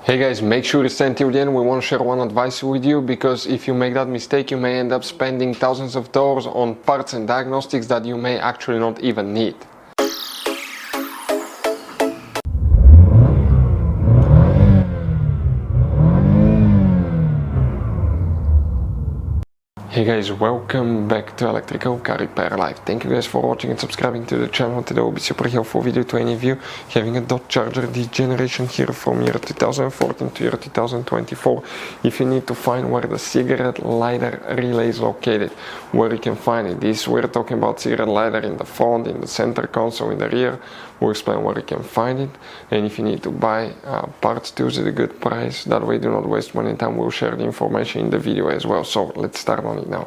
Hey guys, make sure you stay until the end. We want to share one advice with you, because if you make that mistake you may end up spending thousands of dollars on parts and diagnostics that you may actually not even need. Hey guys, welcome back to Electrical Car Repair Live. Thank you guys for watching and subscribing to the channel. Today will be super helpful video to any of you having a Dodge Charger this generation here from year 2014 to year 2024. If you need to find where the cigarette lighter relay is located, where you can find it. We're talking about cigarette lighter in the front, in the center console, in the rear. We'll explain where you can find it, and if you need to buy parts too at a good price, that way do not waste money and time. We'll share the information in the video as well. So let's start on it now.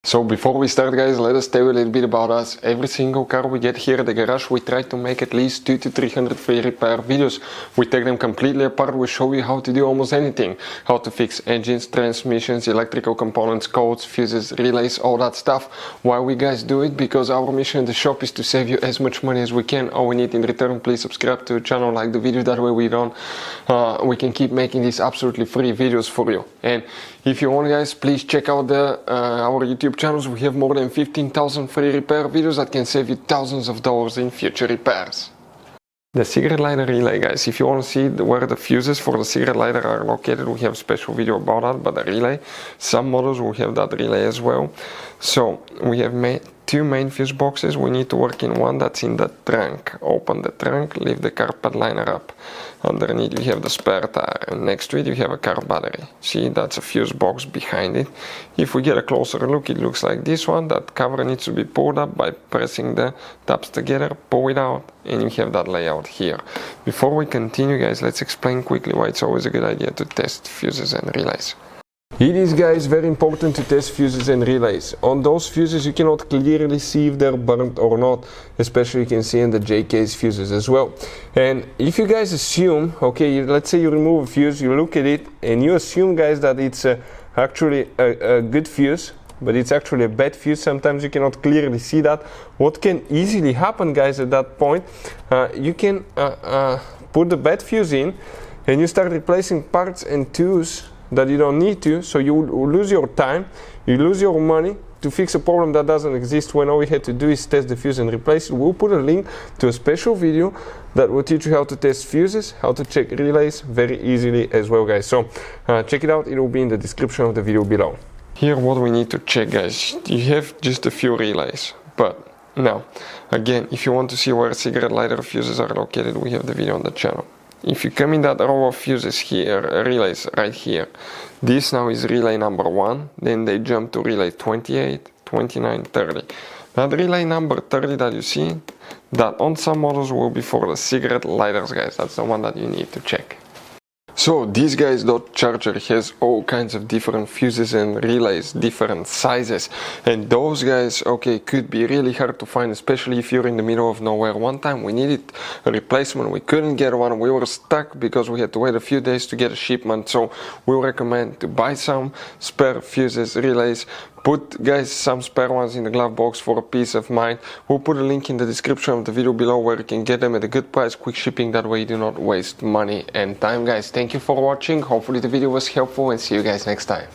So before we start guys, let us tell you a little bit about us. Every single car we get here at the garage, we try to make at least 200 to 300 free repair videos. We take them completely apart, we show you how to do almost anything. How to fix engines, transmissions, electrical components, codes, fuses, relays, all that stuff. Why we guys do it? Because our mission in the shop is to save you as much money as we can. All we need in return, please subscribe to the channel, like the video, that way we can keep making these absolutely free videos for you. And if you want guys, please check out our YouTube channels. We have more than 15,000 free repair videos that can save you thousands of dollars in future repairs. The cigarette lighter relay guys, if you want to see where the fuses for the cigarette lighter are located, we have a special video about that. But the relay, some models will have that relay as well. So we have two main fuse boxes. We need to work in one that's in the trunk. Open the trunk, leave the carpet liner up. Underneath you have the spare tire, and next to it you have a car battery. See, that's a fuse box behind it. If we get a closer look, it looks like this one. That cover needs to be pulled up by pressing the tabs together, pull it out, and you have that layout here. Before we continue guys, let's explain quickly why it's always a good idea to test fuses and relays. It is guys very important to test fuses and relays. On those fuses you cannot clearly see if they're burnt or not, especially you can see in the J-case fuses as well. And if you guys assume, okay, let's say you remove a fuse, you look at it and you assume guys that it's actually a good fuse, but it's actually a bad fuse, sometimes you cannot clearly see that. What can easily happen guys at that point, you can put the bad fuse in and you start replacing parts and tools that you don't need to, so you lose your time, you lose your money to fix a problem that doesn't exist, when all we had to do is test the fuse and replace it. We'll put a link to a special video that will teach you how to test fuses, how to check relays very easily as well guys. So check it out, it will be in the description of the video below. Here what we need to check guys, you have just a few relays, but now again, if you want to see where cigarette lighter fuses are located, we have the video on the channel. If you come in that row of fuses here, relays right here, this now is relay number 1, then they jump to relay 28, 29, 30. That relay number 30 that you see, that on some models will be for the cigarette lighters guys, that's the one that you need to check. So this guy's Dodge Charger has all kinds of different fuses and relays, different sizes, and those guys, okay, could be really hard to find, especially if you're in the middle of nowhere. One time we needed a replacement, we couldn't get one, we were stuck because we had to wait a few days to get a shipment. So we recommend to buy some spare fuses, relays, put guys some spare ones in the glove box for a peace of mind. We'll put a link in the description of the video below where you can get them at a good price, quick shipping, that way you do not waste money and time guys. Thank you for watching, hopefully the video was helpful, and see you guys next time.